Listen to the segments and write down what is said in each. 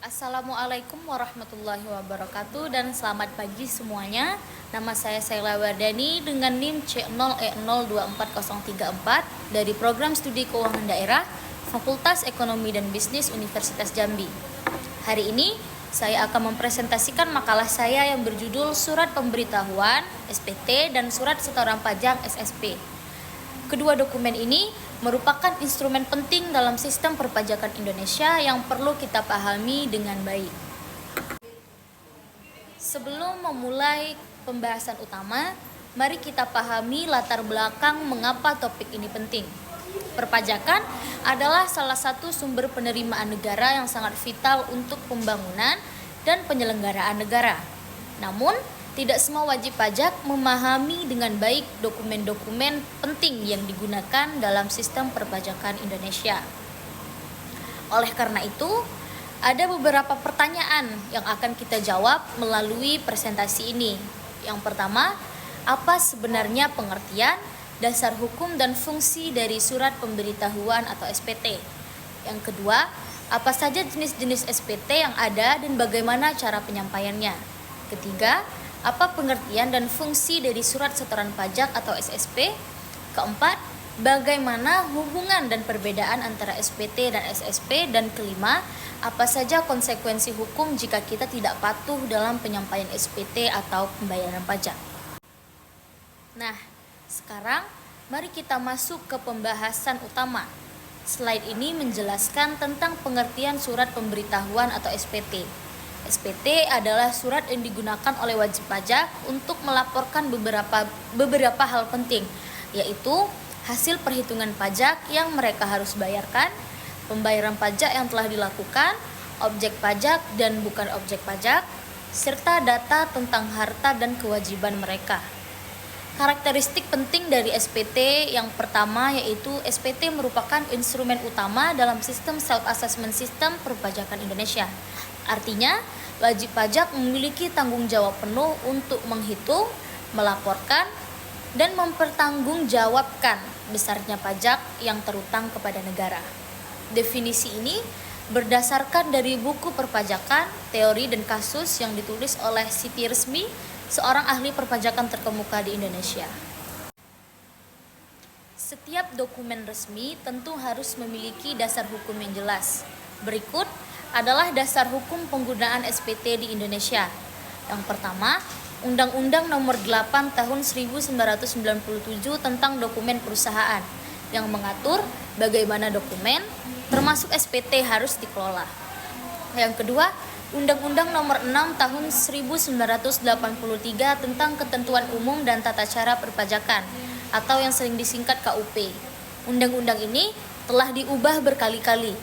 Assalamualaikum warahmatullahi wabarakatuh dan selamat pagi semuanya. Nama saya Saila Wardani dengan NIM C0E024034 dari Program Studi Keuangan Daerah Fakultas Ekonomi dan Bisnis Universitas Jambi. Hari ini saya akan mempresentasikan makalah saya yang berjudul Surat Pemberitahuan (SPT) dan Surat Setoran Pajak (SSP). Kedua dokumen ini merupakan instrumen penting dalam sistem perpajakan Indonesia yang perlu kita pahami dengan baik. Sebelum memulai pembahasan utama, mari kita pahami latar belakang mengapa topik ini penting. Perpajakan adalah salah satu sumber penerimaan negara yang sangat vital untuk pembangunan dan penyelenggaraan negara. Namun, tidak semua wajib pajak memahami dengan baik dokumen-dokumen penting yang digunakan dalam sistem perpajakan Indonesia. Oleh karena itu, ada beberapa pertanyaan yang akan kita jawab melalui presentasi ini. Yang pertama, apa sebenarnya pengertian, dasar hukum dan fungsi dari surat pemberitahuan atau SPT? Yang kedua, apa saja jenis-jenis SPT yang ada dan bagaimana cara penyampaiannya? Ketiga, apa pengertian dan fungsi dari surat setoran pajak atau SSP? Keempat, bagaimana hubungan dan perbedaan antara SPT dan SSP? Dan kelima, apa saja konsekuensi hukum jika kita tidak patuh dalam penyampaian SPT atau pembayaran pajak? Nah, sekarang mari kita masuk ke pembahasan utama. Slide ini menjelaskan tentang pengertian surat pemberitahuan atau SPT. SPT adalah surat yang digunakan oleh wajib pajak untuk melaporkan beberapa hal penting, yaitu hasil perhitungan pajak yang mereka harus bayarkan, pembayaran pajak yang telah dilakukan, objek pajak dan bukan objek pajak, serta data tentang harta dan kewajiban mereka. Karakteristik penting dari SPT yang pertama yaitu SPT merupakan instrumen utama dalam sistem self-assessment sistem perpajakan Indonesia. Artinya, wajib pajak memiliki tanggung jawab penuh untuk menghitung, melaporkan, dan mempertanggungjawabkan besarnya pajak yang terutang kepada negara. Definisi ini berdasarkan dari buku perpajakan, teori dan kasus yang ditulis oleh Siti Resmi, seorang ahli perpajakan terkemuka di Indonesia. Setiap dokumen resmi tentu harus memiliki dasar hukum yang jelas. Berikut adalah dasar hukum penggunaan SPT di Indonesia. Yang pertama, Undang-Undang Nomor 8 Tahun 1997 tentang Dokumen Perusahaan yang mengatur bagaimana dokumen, termasuk SPT, harus dikelola. Yang kedua, Undang-Undang Nomor 6 Tahun 1983 tentang Ketentuan Umum dan Tata Cara Perpajakan atau yang sering disingkat KUP. Undang-undang ini telah diubah berkali-kali,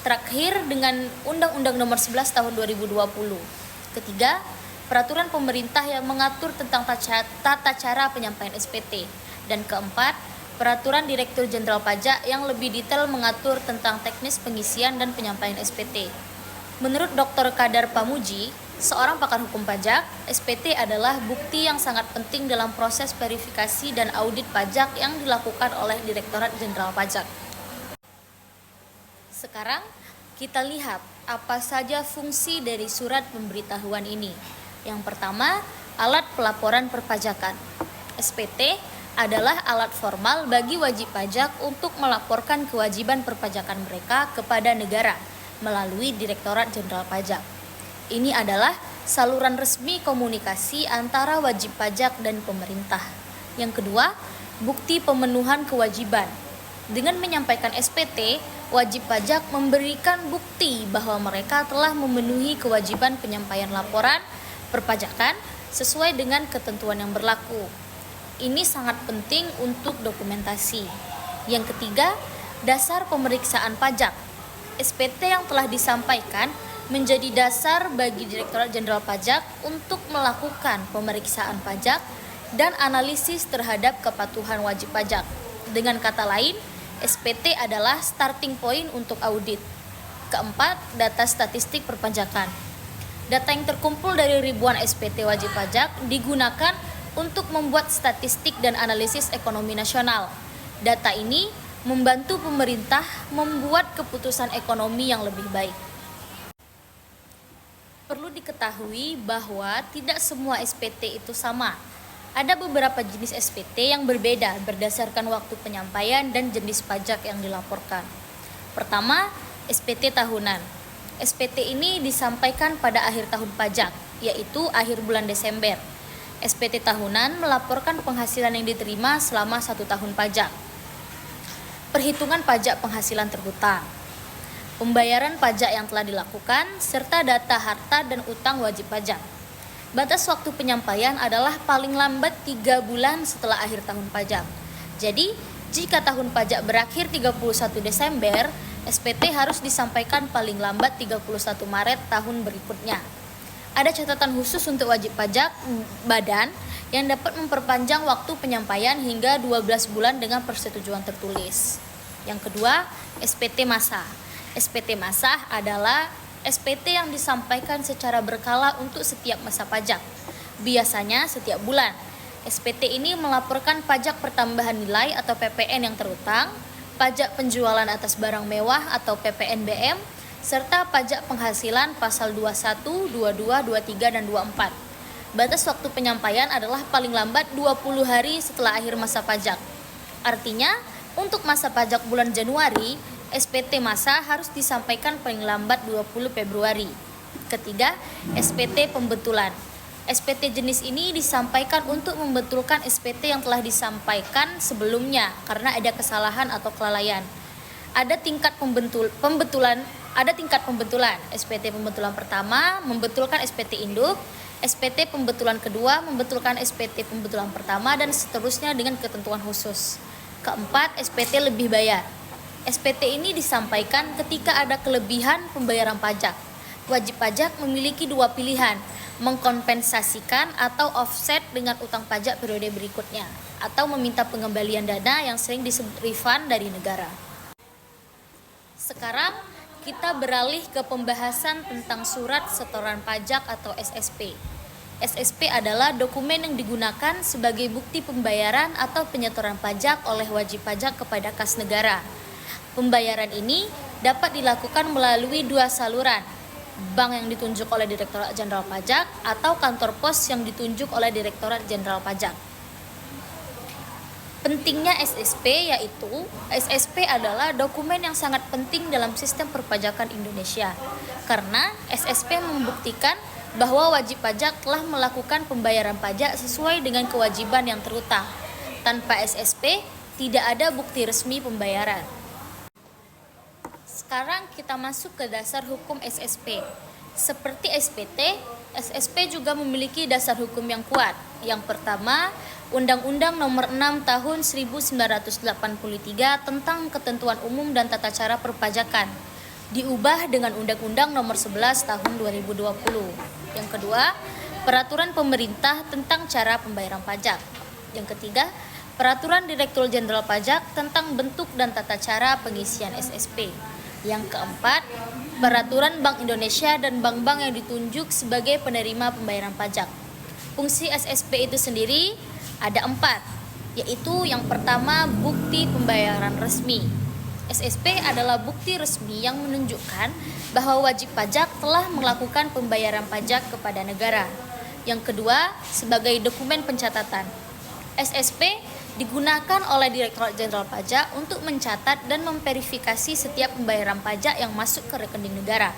terakhir dengan Undang-Undang Nomor 11 Tahun 2020. Ketiga, peraturan pemerintah yang mengatur tentang tata cara penyampaian SPT. Dan keempat, peraturan Direktur Jenderal Pajak yang lebih detail mengatur tentang teknis pengisian dan penyampaian SPT. Menurut Dr. Kadar Pamuji, seorang pakar hukum pajak, SPT adalah bukti yang sangat penting dalam proses verifikasi dan audit pajak yang dilakukan oleh Direktorat Jenderal Pajak. Sekarang kita lihat apa saja fungsi dari surat pemberitahuan ini. Yang pertama, alat pelaporan perpajakan. SPT adalah alat formal bagi wajib pajak untuk melaporkan kewajiban perpajakan mereka kepada negara melalui Direktorat Jenderal Pajak. Ini adalah saluran resmi komunikasi antara wajib pajak dan pemerintah. Yang kedua, bukti pemenuhan kewajiban. Dengan menyampaikan SPT, wajib pajak memberikan bukti bahwa mereka telah memenuhi kewajiban penyampaian laporan perpajakan sesuai dengan ketentuan yang berlaku. Ini sangat penting untuk dokumentasi. Yang ketiga, dasar pemeriksaan pajak. SPT yang telah disampaikan menjadi dasar bagi Direktorat Jenderal Pajak untuk melakukan pemeriksaan pajak dan analisis terhadap kepatuhan wajib pajak. Dengan kata lain, SPT adalah starting point untuk audit. Keempat, data statistik perpajakan. Data yang terkumpul dari ribuan SPT wajib pajak digunakan untuk membuat statistik dan analisis ekonomi nasional. Data ini membantu pemerintah membuat keputusan ekonomi yang lebih baik. Perlu diketahui bahwa tidak semua SPT itu sama. Ada beberapa jenis SPT yang berbeda berdasarkan waktu penyampaian dan jenis pajak yang dilaporkan. Pertama, SPT tahunan. SPT ini disampaikan pada akhir tahun pajak, yaitu akhir bulan Desember. SPT tahunan melaporkan penghasilan yang diterima selama 1 tahun pajak. Perhitungan pajak penghasilan terhutang. Pembayaran pajak yang telah dilakukan, serta data harta dan utang wajib pajak. Batas waktu penyampaian adalah paling lambat 3 bulan setelah akhir tahun pajak. Jadi, jika tahun pajak berakhir 31 Desember, SPT harus disampaikan paling lambat 31 Maret tahun berikutnya. Ada catatan khusus untuk wajib pajak badan yang dapat memperpanjang waktu penyampaian hingga 12 bulan dengan persetujuan tertulis. Yang kedua, SPT masa. SPT masa adalah SPT yang disampaikan secara berkala untuk setiap masa pajak, biasanya setiap bulan. SPT ini melaporkan pajak pertambahan nilai atau PPN yang terutang, pajak penjualan atas barang mewah atau PPNBM, serta pajak penghasilan pasal 21, 22, 23, dan 24. Batas waktu penyampaian adalah paling lambat 20 hari setelah akhir masa pajak. Artinya, untuk masa pajak bulan Januari, SPT masa harus disampaikan paling lambat 20 Februari. Ketiga, SPT pembetulan. SPT jenis ini disampaikan untuk membetulkan SPT yang telah disampaikan sebelumnya karena ada kesalahan atau kelalaian. Ada tingkat pembetulan. SPT pembetulan pertama membetulkan SPT induk, SPT pembetulan kedua membetulkan SPT pembetulan pertama, dan seterusnya dengan ketentuan khusus. Keempat, SPT lebih bayar. SPT ini disampaikan ketika ada kelebihan pembayaran pajak. Wajib pajak memiliki 2 pilihan, mengkompensasikan atau offset dengan utang pajak periode berikutnya, atau meminta pengembalian dana yang sering disebut refund dari negara. Sekarang kita beralih ke pembahasan tentang surat setoran pajak atau SSP. SSP adalah dokumen yang digunakan sebagai bukti pembayaran atau penyetoran pajak oleh wajib pajak kepada kas negara. Pembayaran ini dapat dilakukan melalui 2 saluran, bank yang ditunjuk oleh Direktorat Jenderal Pajak atau kantor pos yang ditunjuk oleh Direktorat Jenderal Pajak. Pentingnya SSP yaitu SSP adalah dokumen yang sangat penting dalam sistem perpajakan Indonesia karena SSP membuktikan bahwa wajib pajak telah melakukan pembayaran pajak sesuai dengan kewajiban yang terutang. Tanpa SSP, tidak ada bukti resmi pembayaran. Sekarang kita masuk ke dasar hukum SSP. Seperti SPT, SSP juga memiliki dasar hukum yang kuat. Yang pertama, Undang-Undang Nomor 6 Tahun 1983 tentang Ketentuan Umum dan Tata Cara Perpajakan, diubah dengan Undang-Undang Nomor 11 Tahun 2020. Yang kedua, Peraturan Pemerintah tentang Cara Pembayaran Pajak. Yang ketiga, Peraturan Direktur Jenderal Pajak tentang bentuk dan tata cara pengisian SSP. Yang keempat, Peraturan Bank Indonesia dan bank-bank yang ditunjuk sebagai penerima pembayaran pajak. Fungsi SSP itu sendiri ada 4, yaitu yang pertama, bukti pembayaran resmi. SSP adalah bukti resmi yang menunjukkan bahwa wajib pajak telah melakukan pembayaran pajak kepada negara. Yang kedua, sebagai dokumen pencatatan. SSP digunakan oleh Direktorat Jenderal Pajak untuk mencatat dan memverifikasi setiap pembayaran pajak yang masuk ke rekening negara.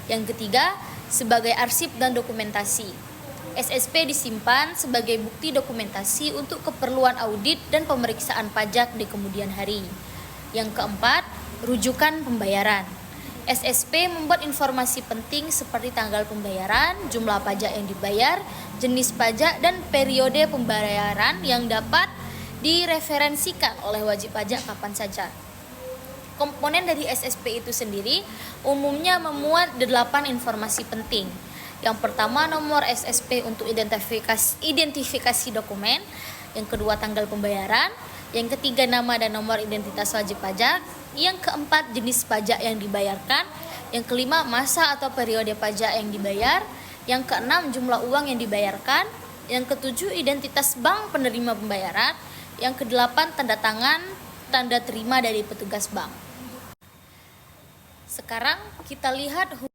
Yang ketiga, sebagai arsip dan dokumentasi. SSP disimpan sebagai bukti dokumentasi untuk keperluan audit dan pemeriksaan pajak di kemudian hari. Yang keempat, rujukan pembayaran. SSP membuat informasi penting seperti tanggal pembayaran, jumlah pajak yang dibayar, jenis pajak, dan periode pembayaran yang dapat direferensikan oleh wajib pajak kapan saja. Komponen dari SSP itu sendiri umumnya memuat 8 informasi penting. Yang pertama, nomor SSP untuk identifikasi dokumen. Yang kedua, tanggal pembayaran. Yang ketiga, nama dan nomor identitas wajib pajak. Yang keempat, jenis pajak yang dibayarkan. Yang kelima, masa atau periode pajak yang dibayar. Yang keenam, jumlah uang yang dibayarkan. Yang ketujuh, identitas bank penerima pembayaran. Yang kedelapan, tanda tangan, tanda terima dari petugas bank. Sekarang kita lihat